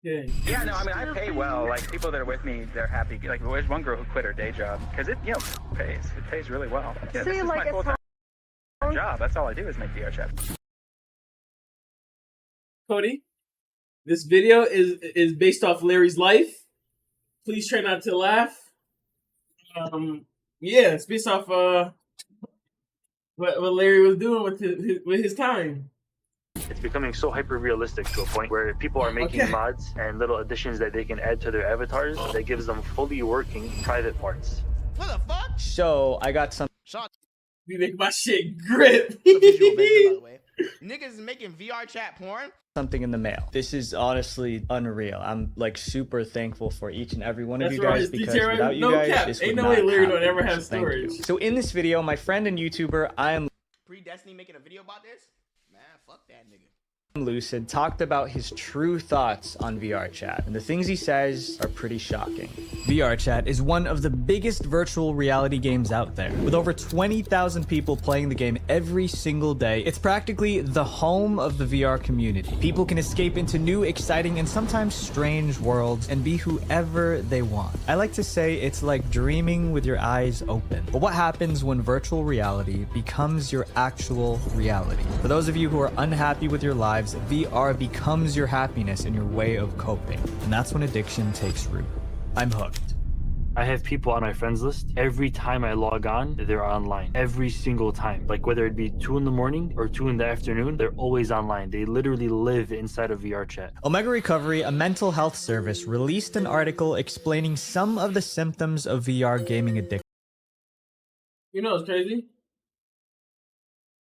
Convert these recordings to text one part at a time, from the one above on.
Yeah. Yeah, no, I mean, I pay well. Like, people that are with me, they're happy. Like, there's one girl who quit her day job because it, pays. It pays really well. Yeah, this is my full-time job. That's all I do is make VR chat. Cody, this video is based off Larry's life. Please try not to laugh. Yeah, it's based off what Larry was doing with his time. It's becoming so hyper realistic to a point where people are making mods and little additions that they can add to their avatars that gives them fully working private parts. What the fuck? So I got some. You make my shit grip. Visual vendor, by the way. Niggas is making VR chat porn. Something in the mail. This is honestly unreal. I'm like super thankful for each and every one of That's you guys right, because DTR, without you no guys, cap. this Ain't would no way not Larry happen. don't ever have So thank you. storage. So in this video, my friend and YouTuber I am Pre-Destiny making a video about this? Man, fuck that nigga. Lucid talked about his true thoughts on VR Chat, and the things he says are pretty shocking. VR Chat is one of the biggest virtual reality games out there. With over 20,000 people playing the game every single day, it's practically the home of the VR community. People can escape into new, exciting, and sometimes strange worlds and be whoever they want. I like to say it's like dreaming with your eyes open. But what happens when virtual reality becomes your actual reality? For those of you who are unhappy with your lives, VR becomes your happiness and your way of coping. And that's when addiction takes root. I'm hooked. I have people on my friends list. Every time I log on, they're online. Every single time. Like whether it be 2 in the morning or 2 in the afternoon, they're always online. They literally live inside of VR chat. Omega Recovery, a mental health service, released an article explaining some of the symptoms of VR gaming addiction. You know what's crazy?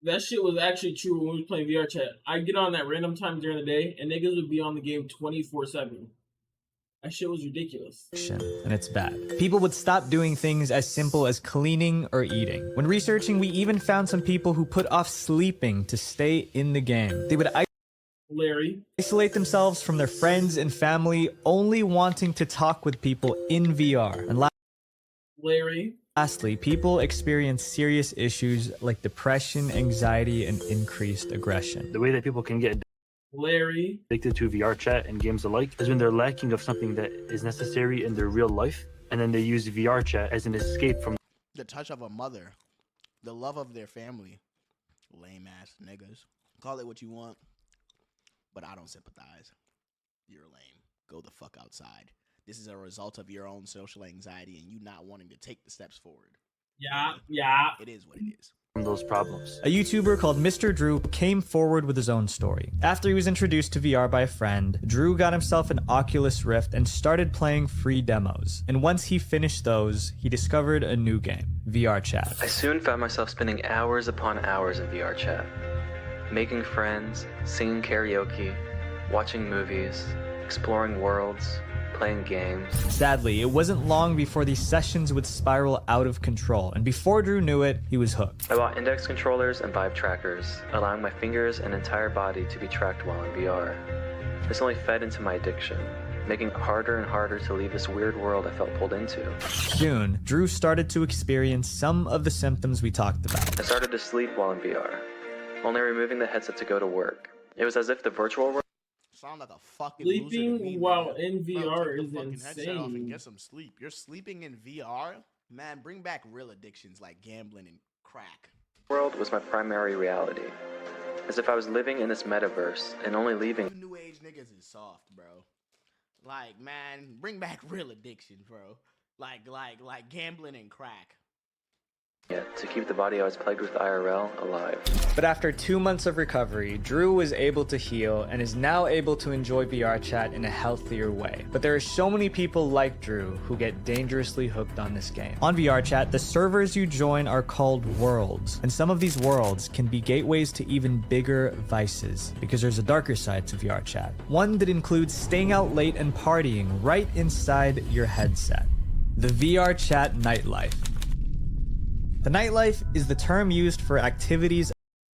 That shit was actually true when we was playing VR chat. I'd get on at random times during the day, and niggas would be on the game 24/7. That shit was ridiculous. And it's bad. People would stop doing things as simple as cleaning or eating. When researching, we even found some people who put off sleeping to stay in the game. They would isolate themselves from their friends and family, only wanting to talk with people in VR. And lastly, people experience serious issues like depression, anxiety, and increased aggression. The way that people can get addicted to VR chat and games alike is when they're lacking of something that is necessary in their real life, and then they use VR chat as an escape from the touch of a mother, the love of their family. Lame ass niggas. Call it what you want, but I don't sympathize. You're lame. Go the fuck outside. This is a result of your own social anxiety and you not wanting to take the steps forward. Yeah. It is what it is. those problems. A YouTuber called Mr. Drew came forward with his own story. After he was introduced to VR by a friend, Drew got himself an Oculus Rift and started playing free demos. And once he finished those, he discovered a new game, VR Chat. I soon found myself spending hours upon hours in VR Chat, making friends, singing karaoke, watching movies, exploring worlds, playing games. Sadly, it wasn't long before these sessions would spiral out of control, and before Drew knew it, he was hooked. I bought index controllers and Vive trackers, allowing my fingers and entire body to be tracked while in VR. This only fed into my addiction, making it harder and harder to leave this weird world I felt pulled into. Soon, Drew started to experience some of the symptoms we talked about. I started to sleep while in VR, only removing the headset to go to work. It was as if the virtual world sound like a fucking sleeping loser to me, while man. in VR Bro, take is the fucking headset off and insane. get some sleep. You're sleeping in VR? Man, bring back real addictions like gambling and crack. world was my primary reality, as if I was living in this metaverse and only leaving. You new age niggas is soft, bro. Like, man, bring back real addictions, bro. Like gambling and crack. To keep the body I was plagued with IRL alive. But after 2 months of recovery, Drew was able to heal and is now able to enjoy VR Chat in a healthier way. But there are so many people like Drew who get dangerously hooked on this game. On VR Chat, the servers you join are called worlds, and some of these worlds can be gateways to even bigger vices, because there's a darker side to VR Chat. One that includes staying out late and partying right inside your headset. The VR Chat nightlife. The nightlife is the term used for activities.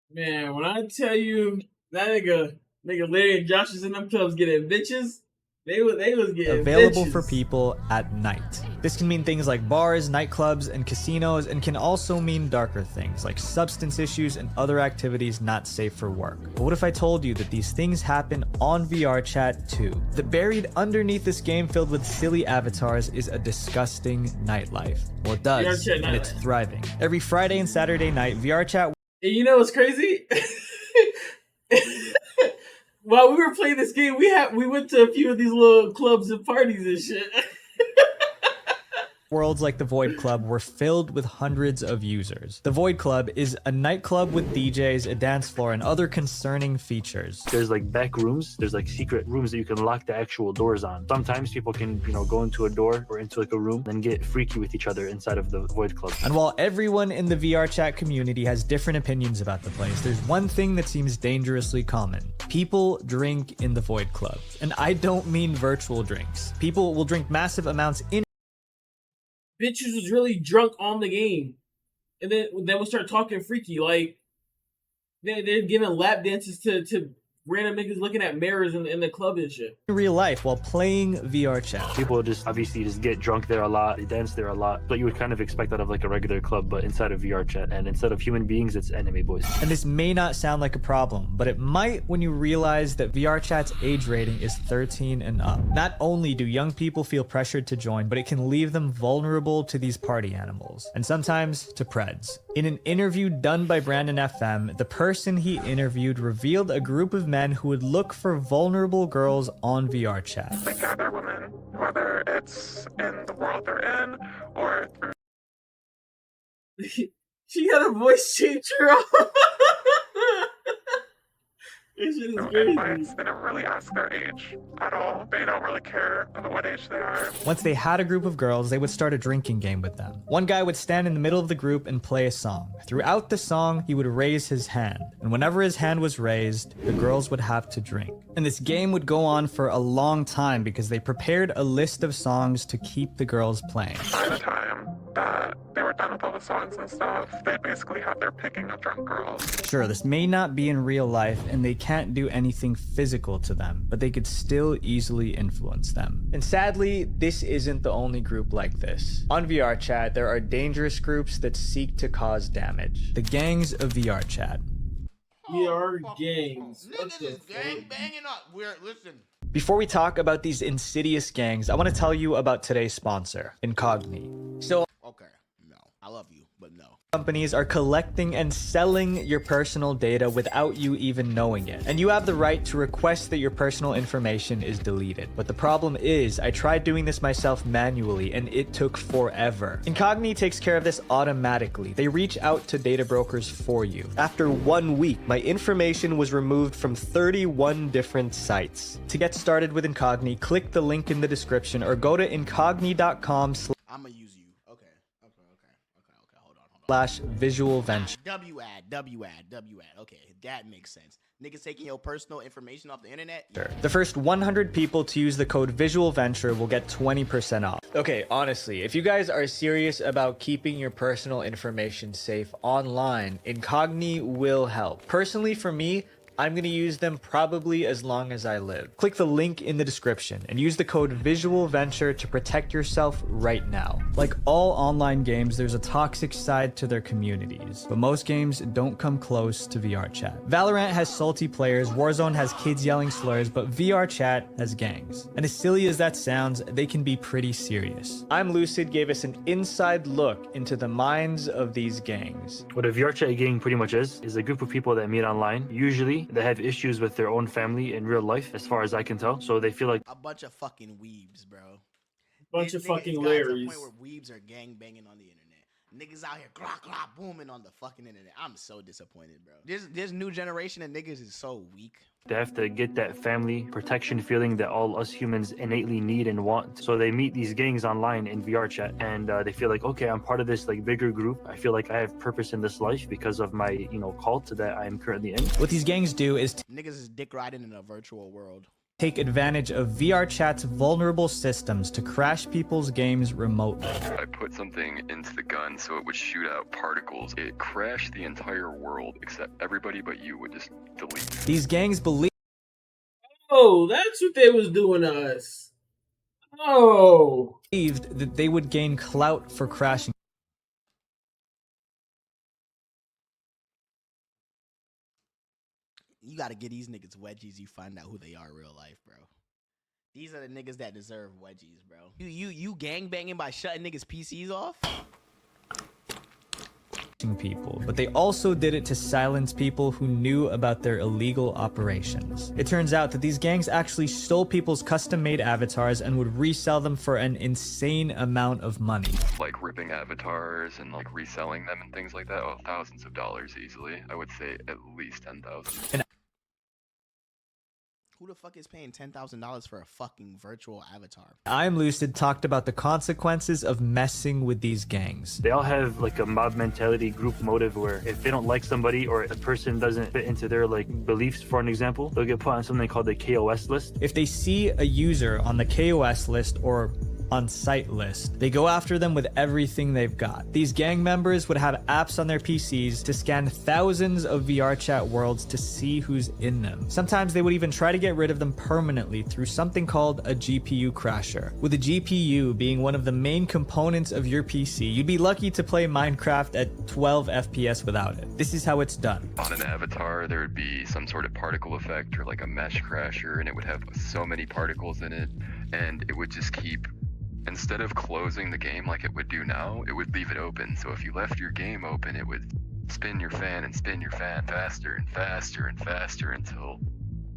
Man, when I tell you that nigga Larry and Josh is in them clubs getting bitches, they was getting Available bitches. for people at night. This can mean things like bars, nightclubs, and casinos, and can also mean darker things like substance issues and other activities not safe for work. But what if I told you that these things happen on VR Chat too? That buried underneath this game filled with silly avatars is a disgusting nightlife. Well, it does, and it's thriving. Every Friday and Saturday night, VR Chat... And you know what's crazy? While we were playing this game, we went to a few of these little clubs and parties and shit. Worlds like the Void Club were filled with hundreds of users. The Void Club is a nightclub with DJs, a dance floor, and other concerning features. There's like back rooms. There's like secret rooms that you can lock the actual doors on. Sometimes people can, go into a door or into like a room and get freaky with each other inside of the Void Club. And while everyone in the VR Chat community has different opinions about the place, there's one thing that seems dangerously common. People drink in the Void Club. And I don't mean virtual drinks. People will drink massive amounts in Bitches was really drunk on the game, and then we start talking freaky. Like they're giving lap dances to random niggas looking at mirrors in the club and shit. in real life while playing VR Chat. People just obviously just get drunk there a lot. They dance there a lot. But you would kind of expect out of like a regular club, but inside of VR Chat, and instead of human beings, it's anime boys. And this may not sound like a problem, but it might when you realize that VR Chat's age rating is 13 and up. Not only do young people feel pressured to join, but it can leave them vulnerable to these party animals, and sometimes to preds. In an interview done by Brandon FM, the person he interviewed revealed a group of men who would look for vulnerable girls on VR Chat. They gather women, whether it's in the world they're in or through. She got a voice changer on. This shit is crazy. Invites, they don't really ask their age at all. They don't really care about what age they are. Once they had a group of girls, they would start a drinking game with them. One guy would stand in the middle of the group and play a song. Throughout the song, he would raise his hand. And whenever his hand was raised, the girls would have to drink. And this game would go on for a long time because they prepared a list of songs to keep the girls playing. By the time that they were done with all the songs and stuff, they basically had their picking of drunk girls. Sure, this may not be in real life, and they can't do anything physical to them, but they could still easily influence them. And sadly, this isn't the only group like this. On VR Chat, there are dangerous groups that seek to cause damage. The gangs of VR Chat. VR gangs. Niggas is gang banging up. Listen. Before we talk about these insidious gangs, I want to tell you about today's sponsor, Incogni. So, Okay, no. I love you, but no. companies are collecting and selling your personal data without you even knowing it. And you have the right to request that your personal information is deleted. But the problem is, I tried doing this myself manually and it took forever. Incogni takes care of this automatically. They reach out to data brokers for you. After 1 week, my information was removed from 31 different sites. To get started with Incogni, click the link in the description or go to incogni.com I'ma use you. Okay. Hold on. /visual venture. W ad. Okay, that makes sense. Niggas taking your personal information off the internet? The first 100 people to use the code Visual Venture will get 20% off. Okay, honestly, if you guys are serious about keeping your personal information safe online, Incogni will help. Personally, for me, I'm going to use them probably as long as I live. Click the link in the description and use the code Visual Venture to protect yourself right now. Like all online games, there's a toxic side to their communities, but most games don't come close to VR Chat. Valorant has salty players, Warzone has kids yelling slurs, but VR Chat has gangs. And as silly as that sounds, they can be pretty serious. I'm Lucid gave us an inside look into the minds of these gangs. What a VR Chat gang pretty much is a group of people that meet online. Usually, they have issues with their own family in real life, as far as I can tell. So they feel like A bunch of fucking weebs, bro. Bunch of fucking It's gotten to the Larrys. point where weebs are gang banging on the internet. Niggas out here glock booming on the fucking internet. I'm so disappointed, bro. This new generation of niggas is so weak. they have to get that family protection feeling that all us humans innately need and want. So they meet these gangs online in VR Chat, and they feel like, okay, I'm part of this like bigger group. I feel like I have purpose in this life because of my, cult that I am currently in. What these gangs do is Niggas is dick riding in a virtual world. take advantage of VR Chat's vulnerable systems to crash people's games remotely. I put something into the gun so it would shoot out particles. It crashed the entire world except everybody but you would just delete. These gangs believe Oh, that's what they was doing to us. Oh. Believed that they would gain clout for crashing. You gotta get these niggas wedgies. You find out who they are in real life, bro. These are the niggas that deserve wedgies, bro. You gang banging by shutting niggas PCs off? People, but they also did it to silence people who knew about their illegal operations. It turns out that these gangs actually stole people's custom-made avatars and would resell them for an insane amount of money. Like ripping avatars and like reselling them and things like that. Oh, thousands of dollars easily. I would say at least 10,000. Who the fuck is paying $10,000 for a fucking virtual avatar? I'm Lucid talked about the consequences of messing with these gangs. They all have like a mob mentality, group motive, where if they don't like somebody or a person doesn't fit into their like beliefs, for an example, they'll get put on something called the KOS list. If they see a user on the KOS list or on site list, they go after them with everything they've got. These gang members would have apps on their PCs to scan thousands of VR chat worlds to see who's in them. Sometimes they would even try to get rid of them permanently through something called a GPU crasher. With a GPU being one of the main components of your PC, you'd be lucky to play Minecraft at 12 FPS without it. This is how it's done. On an avatar, there would be some sort of particle effect or like a mesh crasher, and it would have so many particles in it, and it would just keep, instead of closing the game like it would do now, it would leave it open. So if you left your game open, it would spin your fan and spin your fan faster and faster and faster until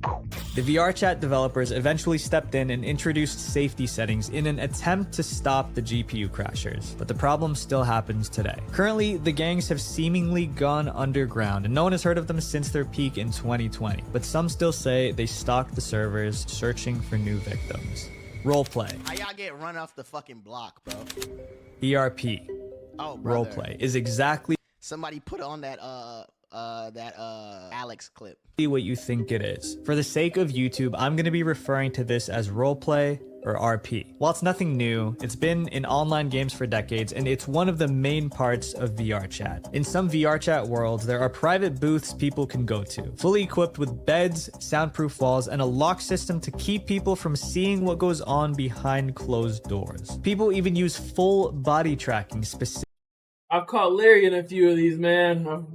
boom. The VR chat developers eventually stepped in and introduced safety settings in an attempt to stop the GPU crashers, but the problem still happens today. Currently, the gangs have seemingly gone underground, and no one has heard of them since their peak in 2020, but some still say they stalk the servers searching for new victims. Roleplay. How y'all get run off the fucking block, bro? ERP. Oh, brother. Roleplay is exactly Somebody put on that Alex clip. what you think it is. For the sake of YouTube, I'm going to be referring to this as roleplay or RP. While it's nothing new, it's been in online games for decades, and it's one of the main parts of VR chat. In some VR chat worlds, there are private booths people can go to, fully equipped with beds, soundproof walls, and a lock system to keep people from seeing what goes on behind closed doors. People even use full body tracking I've caught Larry in a few of these, man.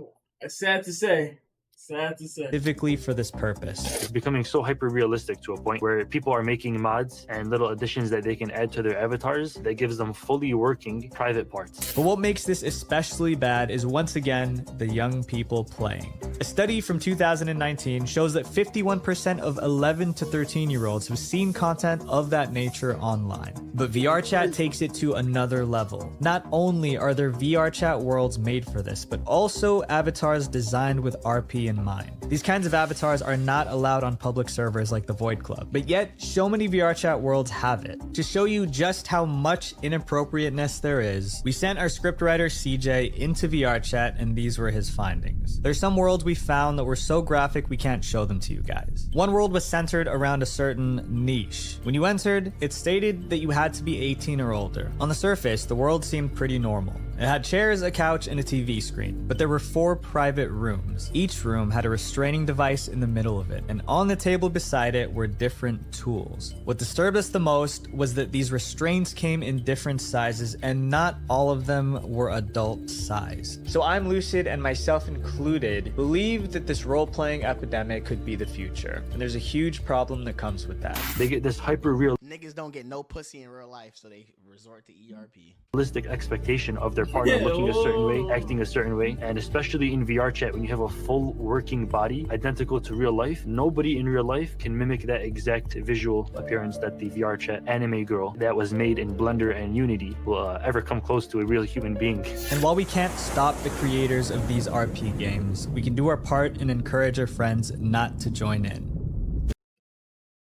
Sad to say. Sad to say. specifically for this purpose. It's becoming so hyper realistic to a point where people are making mods and little additions that they can add to their avatars that gives them fully working private parts. But what makes this especially bad is, once again, the young people playing. A study from 2019 shows that 51% of 11 to 13-year-olds have seen content of that nature online. But VR chat takes it to another level. Not only are there VR chat worlds made for this, but also avatars designed with RP in mind. These kinds of avatars are not allowed on public servers like the Void Club, but yet so many VR chat worlds have it. To show you just how much inappropriateness there is, we sent our scriptwriter CJ into VR chat, and these were his findings. There's some worlds we found that were so graphic we can't show them to you guys. One world was centered around a certain niche. When you entered, it stated that you had to be 18 or older. On the surface, the world seemed pretty normal. It had chairs, a couch, and a TV screen, but there were 4 private rooms. Each room had a restraining device in the middle of it, and on the table beside it were different tools. What disturbed us the most was that these restraints came in different sizes, and not all of them were adult size. So I'm Lucid, and myself included, believe that this role-playing epidemic could be the future, and there's a huge problem that comes with that. They get this hyper real Niggas don't get no pussy in real life, so they resort to ERP. realistic expectation of their partner looking a certain way, acting a certain way, and especially in VR chat, when you have a full working body identical to real life, nobody in real life can mimic that exact visual appearance that the VR chat anime girl that was made in Blender and Unity will ever come close to a real human being. And while we can't stop the creators of these RP games, we can do our part and encourage our friends not to join in.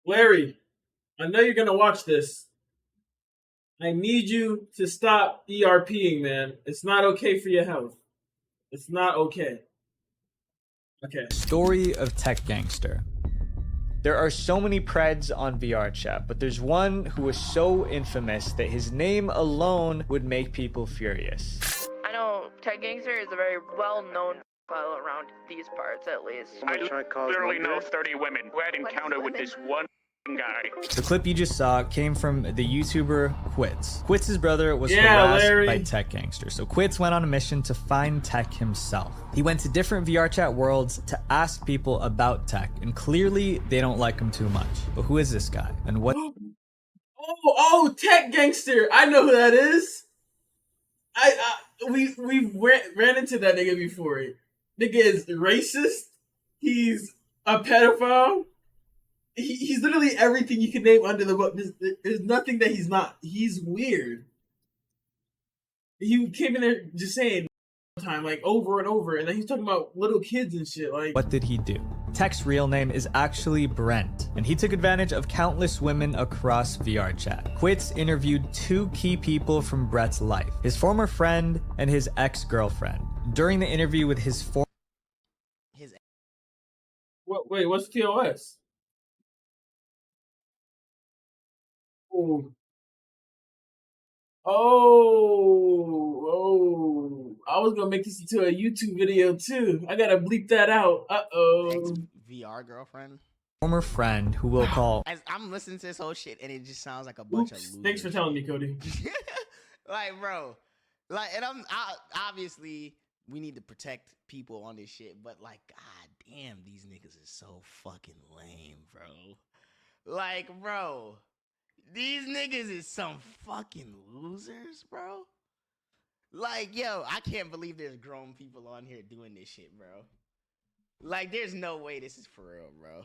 Larry, I know you're gonna watch this. I need you to stop ERPing, man. It's not okay for your health. It's not okay. Okay. Story of Tech Gangster. There are so many preds on VR chat, but there's one who is so infamous that his name alone would make people furious. I know Tech Gangster is a very well-known file around these parts, at least. I literally know 30 women who had encounter with this one guy. The clip you just saw came from the YouTuber Quits. Quits' brother was Yeah, harassed Larry. by Tech Gangster, so Quits went on a mission to find Tech himself. He went to different VR chat worlds to ask people about Tech, and clearly they don't like him too much. But who is this guy, and what? Oh, Tech Gangster. I know who that is. We ran into that nigga before. Nigga is racist. He's a pedophile. He's literally everything you can name under the book. There's nothing that he's not. He's weird. He came in there just saying time like over and over, and then he's talking about little kids and shit. Like, What did he do? Tech's real name is actually Brent, and he took advantage of countless women across VR chat. Quits interviewed two key people from Brett's life, his former friend and his ex-girlfriend. During the interview with his wait, what's TOS? Oh, I was gonna make this into a YouTube video too. I gotta bleep that out. VR girlfriend. former friend, who we'll call... I'm listening to this whole shit and it just sounds like a bunch of losers. Thanks for telling me, Cody. Like, bro, like, and obviously we need to protect people on this shit, but like, god damn, these niggas is so fucking lame, bro. Like, bro, these niggas is some fucking losers, bro. Like, yo, I can't believe there's grown people on here doing this shit, bro. Like, there's no way this is for real, bro.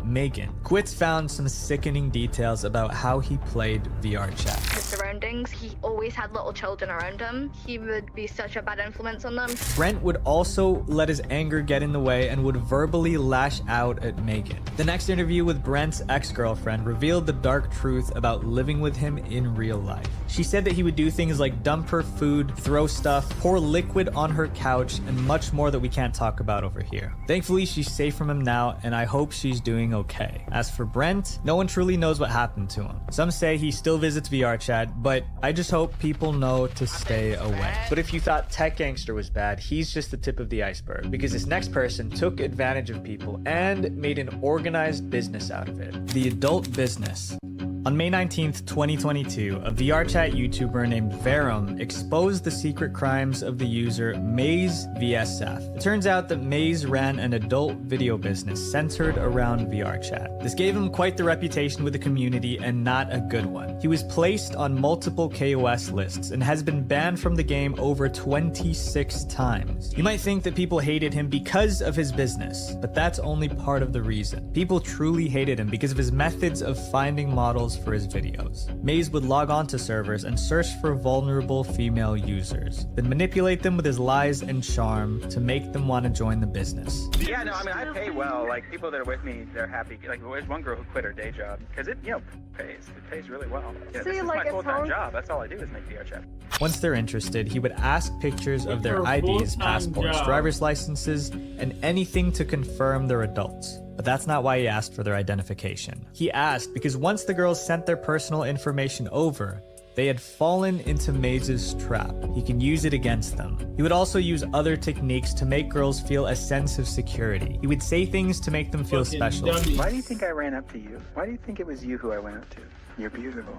Megan. Quits found some sickening details about how he played VR chat. His surroundings, he always had little children around him. He would be such a bad influence on them. Brent would also let his anger get in the way and would verbally lash out at Megan. The next interview with Brent's ex-girlfriend revealed the dark truth about living with him in real life. She said that he would do things like dump her food, throw stuff, pour liquid on her couch, and much more that we can't talk about over here. Thankfully, she's safe from him now, and I hope she's doing okay. As for Brent, no one truly knows what happened to him. Some say he still visits VR chat, but I just hope people know to stay away. But if you thought Tech Gangster was bad, he's just the tip of the iceberg, because this next person took advantage of people and made an organized business out of it. The adult business. On May 19th, 2022, a VR chat YouTuber named Verum exposed the secret crimes of the user Maze VSF. It turns out that Maze ran an adult video business centered around VR chat. This gave him quite the reputation with the community and not a good one. He was placed on multiple KOS lists and has been banned from the game over 26 times. You might think that people hated him because of his business, but that's only part of the reason. People truly hated him because of his methods of finding models for his videos. Maze would log on to servers and search for vulnerable female users, then manipulate them with his lies and charm to make them want to join the business. Yeah, no, I mean, I pay well. Like, people that are with me, they're happy. Like, there's one girl who quit her day job because it, you know, pays. It pays really well. Yeah, this is my full-time job. That's all I do is make VR chat. Once they're interested, he would ask pictures of their IDs, passports, driver's licenses, and anything to confirm they're adults. But that's not why he asked for their identification. He asked because once the girls sent their personal information over, they had fallen into Maze's trap. He can use it against them. He would also use other techniques to make girls feel a sense of security. He would say things to make them feel special. Why do you think I ran up to you? Why do you think it was you who I went up to? You're beautiful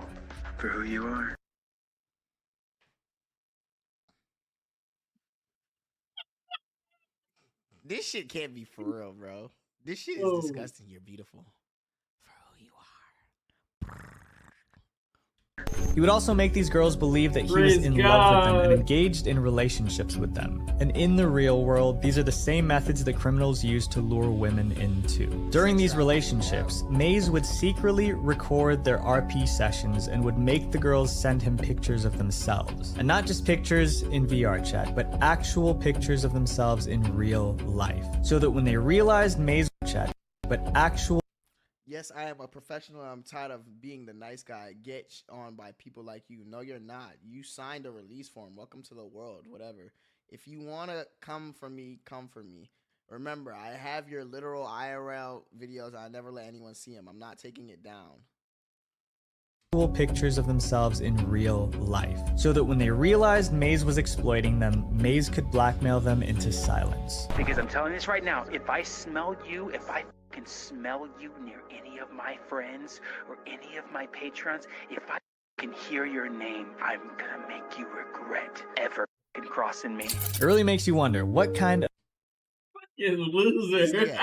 for who you are. This shit can't be for real, bro. This shit is disgusting. You're beautiful for who you are. He would also make these girls believe that he was in love with them and engaged in relationships with them. And in the real world, these are the same methods that criminals use to lure women into. During these relationships, Maze would secretly record their RP sessions and would make the girls send him pictures of themselves. And not just pictures in VR chat, but actual pictures of themselves in real life. So that when they realized Maze chat, but actual... Yes, I am a professional. I'm tired of being the nice guy. Get on by people like you. No, you're not. You signed a release form. Welcome to the world, whatever. If you want to come for me, come for me. Remember, I have your literal IRL videos. I never let anyone see them. I'm not taking it down. Pictures of themselves in real life. So that when they realized Maze was exploiting them, Maze could blackmail them into silence. Because I'm telling you this right now, if I smell you, if I can smell you near any of my friends or any of my patrons, if I can hear your name, I'm gonna make you regret ever crossing me. It really makes you wonder what kind loser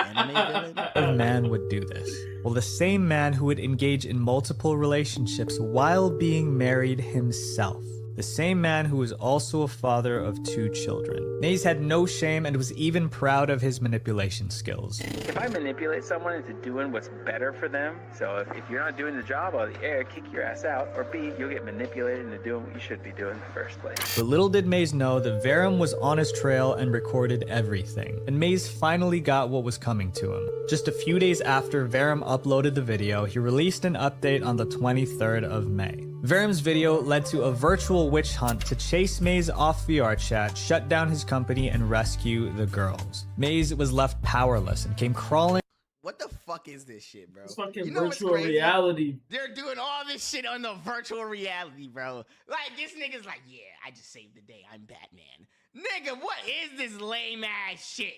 of man would do this. Well, the same man who would engage in multiple relationships while being married himself. The same man who was also a father of 2 children. Maze had no shame and was even proud of his manipulation skills. If I manipulate someone into doing what's better for them, so if you're not doing the job, I'll A, kick your ass out, or B, you'll get manipulated into doing what you should be doing in the first place. But little did Maze know that Verum was on his trail and recorded everything. And Maze finally got what was coming to him. Just a few days after Verum uploaded the video, he released an update on the 23rd of May. Verum's video led to a virtual witch hunt to chase Maze off VR Chat, shut down his company, and rescue the girls. Maze was left powerless and came crawling. What the fuck is this shit, bro? It's fucking You know what's virtual crazy? reality. They're doing all this shit on the virtual reality, bro. Like, this nigga's like, yeah, I just saved the day. I'm Batman. Nigga, what is this lame ass shit?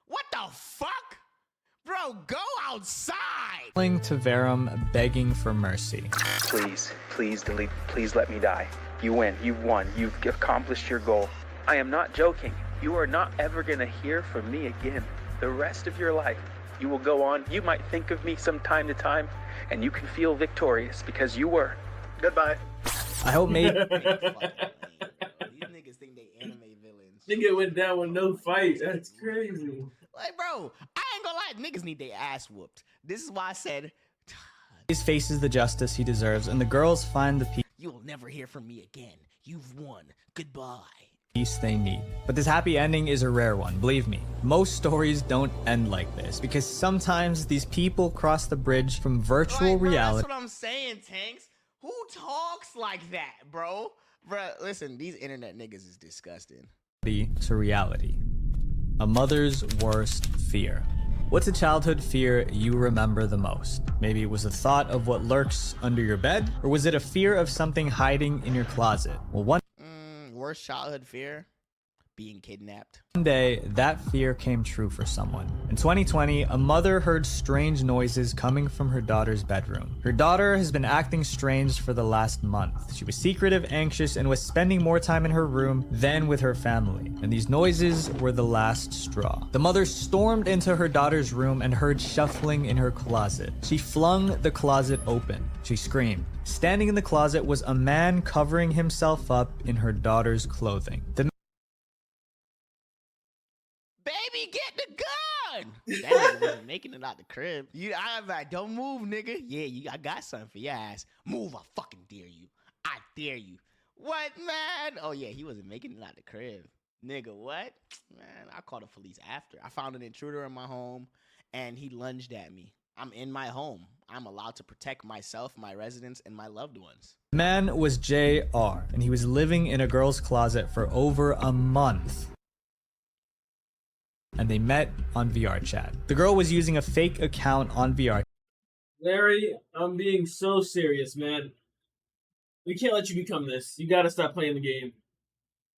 What the fuck? Bro, go outside! To Verum, begging for mercy. Please delete. Please let me die. You win. You've won. You've accomplished your goal. I am not joking. You are not ever gonna hear from me again. The rest of your life, you will go on. You might think of me from time to time, and you can feel victorious because you were. Goodbye. I hope Maze. These niggas think they anime villains. Nigga went down with no fight. That's crazy. Like, bro, I ain't gonna lie. Niggas need their ass whooped. This is why I said, Maze faces the justice he deserves, and the girls find the peace. You will never hear from me again. You've won. Goodbye. Peace they need. But this happy ending is a rare one, believe me. Most stories don't end like this, because sometimes these people cross the bridge from virtual reality. That's what I'm saying, Tanks. Who talks like that, bro? Bro, listen, these internet niggas is disgusting. To reality. A mother's worst fear. What's a childhood fear you remember the most? Maybe it was a thought of what lurks under your bed, or was it a fear of something hiding in your closet? Well, one Worst childhood fear? Being kidnapped. day, that fear came true for someone. In 2020, a mother heard strange noises coming from her daughter's bedroom. Her daughter has been acting strange for the last month. She was secretive, anxious, and was spending more time in her room than with her family. And these noises were the last straw. The mother stormed into her daughter's room and heard shuffling in her closet. She flung the closet open. She screamed. Standing in the closet was a man covering himself up in her daughter's clothing. The Baby, get the gun! That nigga wasn't making it out the crib. I was like, don't move, nigga. Yeah, I got something for your ass. Move, I fucking dare you. I dare you. What, man? Oh, yeah, he wasn't making it out the crib. Nigga, what? Man, I called the police after. I found an intruder in my home, and he lunged at me. I'm in my home. I'm allowed to protect myself, my residents, and my loved ones. man was JR, and he was living in a girl's closet for over a month. And they met on VR Chat. The girl was using a fake account on VR. Larry, I'm being so serious, man. We can't let you become this. You gotta stop playing the game.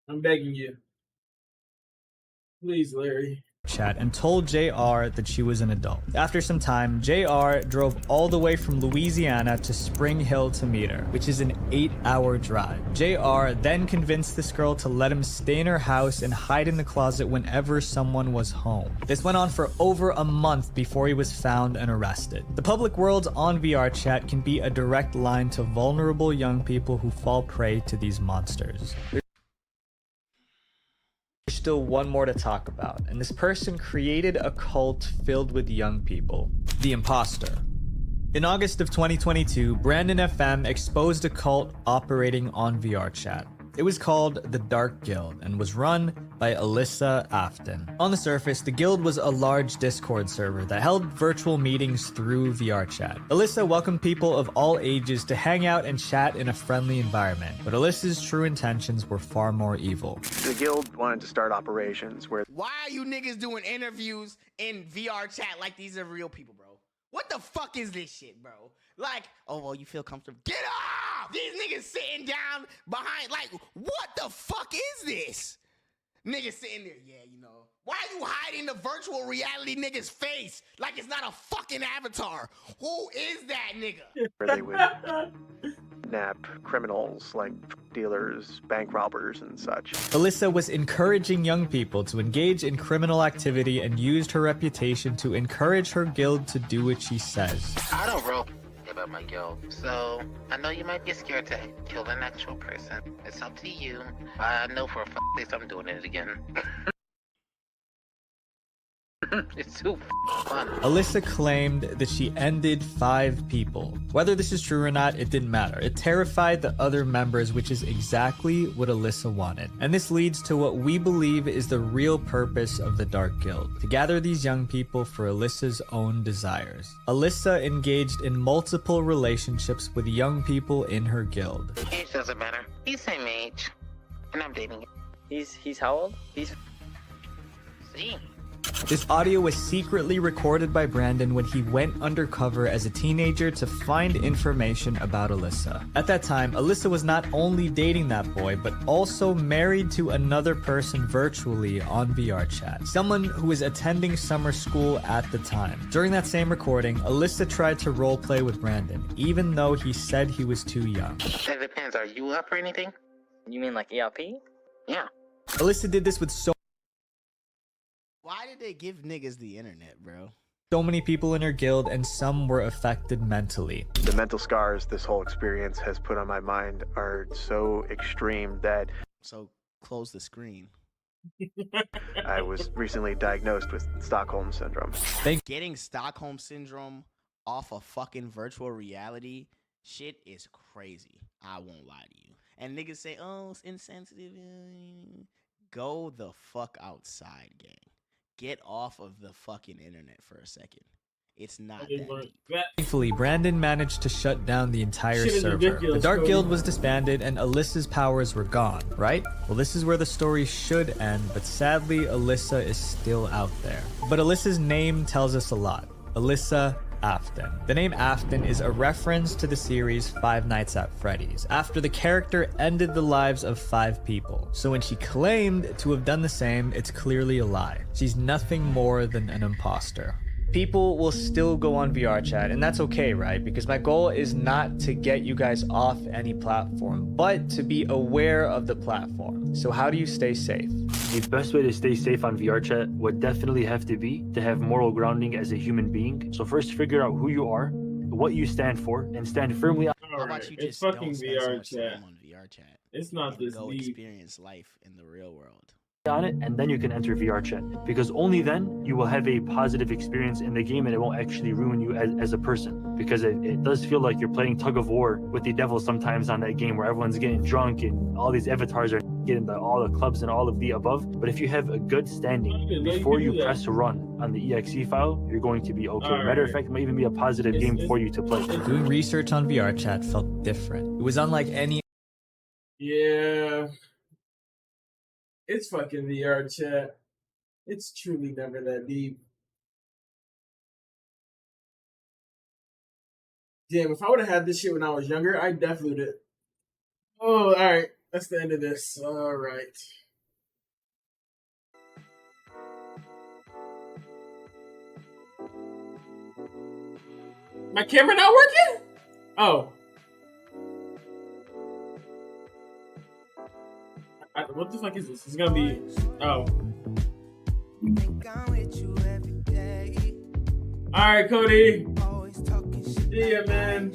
I'm begging you. Please, Larry. Chat and told JR that she was an adult. After some time, JR drove all the way from Louisiana to Spring Hill to meet her, which is an 8-hour drive. JR then convinced this girl to let him stay in her house and hide in the closet whenever someone was home. This went on for over a month before he was found and arrested. The public world on VR Chat can be a direct line to vulnerable young people who fall prey to these monsters. There's still one more to talk about, and this person created a cult filled with young people. The Imposter. In August of 2022, Brandon FM exposed a cult operating on VR Chat. It was called the Dark Guild and was run by Alyssa Afton. On the surface, the guild was a large Discord server that held virtual meetings through VR Chat. Alyssa welcomed people of all ages to hang out and chat in a friendly environment, but Alyssa's true intentions were far more evil. The guild wanted to start operations where... Why are you niggas doing interviews in VR Chat like these are real people, bro? What the fuck is this shit, bro? Like, oh, well, you feel comfortable. Get off! These niggas sitting down behind, like, what the fuck is this? Niggas sitting there, yeah, you know. Why are you hiding the virtual reality nigga's face like it's not a fucking avatar? Who is that nigga? where they would nab criminals like dealers, bank robbers, and such. Alyssa was encouraging young people to engage in criminal activity and used her reputation to encourage her guild to do what she says. I don't roll about my guild, so I know you might be scared to kill an actual person. It's up to you. I know for a fact I'm doing it again. It's too fun. Alyssa claimed that she ended 5 people. Whether this is true or not, it didn't matter. It terrified the other members, which is exactly what Alyssa wanted. And this leads to what we believe is the real purpose of the Dark Guild: to gather these young people for Alyssa's own desires. Alyssa engaged in multiple relationships with young people in her guild. Age doesn't matter. He's same age, and I'm dating him. He's how old? He's... See? This audio was secretly recorded by Brandon when he went undercover as a teenager to find information about Alyssa. At that time, Alyssa was not only dating that boy, but also married to another person virtually on VR Chat, someone who was attending summer school at the time. During that same recording, Alyssa tried to roleplay with Brandon, even though he said he was too young. It depends. Are you up or anything? You mean like ELP? Yeah. Alyssa did this with Why did they give niggas the internet, bro? so many people in her guild, and some were affected mentally. The mental scars this whole experience has put on my mind are so extreme that... So, close the screen. I was recently diagnosed with Stockholm Syndrome. Getting Stockholm Syndrome off of fucking virtual reality shit is crazy. I won't lie to you. And niggas say, oh, it's insensitive. Go the fuck outside, gang. Get off of the fucking internet for a second. It's not that deep. Thankfully, Brandon managed to shut down the entire Shit is server. ridiculous, The Dark bro. Guild was disbanded and Alyssa's powers were gone, right? Well, this is where the story should end, but sadly, Alyssa is still out there. But Alyssa's name tells us a lot. Alyssa Afton. The name Afton is a reference to the series Five Nights at Freddy's, after the character ended the lives of 5 people. So when she claimed to have done the same, it's clearly a lie. She's nothing more than an imposter. People will still go on VR Chat, and that's okay, right? Because my goal is not to get you guys off any platform, but to be aware of the platform. So how do you stay safe? The best way to stay safe on VR Chat would definitely have to be to have moral grounding as a human being. So first figure out who you are, what you stand for, and stand firmly on. How about you It's just fucking don't spend so VR much Chat. time on VR Chat? It's not and this go deep. experience life in the real world. On it, and then you can enter VR Chat, because only then you will have a positive experience in the game and it won't actually ruin you as a person, because it does feel like you're playing tug of war with the devil sometimes on that game, where everyone's getting drunk and all these avatars are getting all the clubs and all of the above. But if you have a good standing before you press run on the exe file, you're going to be okay. Matter of fact, it might even be a positive game for you to play. Doing research on VR Chat felt different. It was unlike any Yeah. It's fucking VR Chat. It's truly never that deep. Damn, if I would have had this shit when I was younger, I definitely would have. Oh, alright. That's the end of this. Alright. My camera not working? Oh. What the fuck is this? It's gonna be... Oh. Alright, Cody. See ya, man.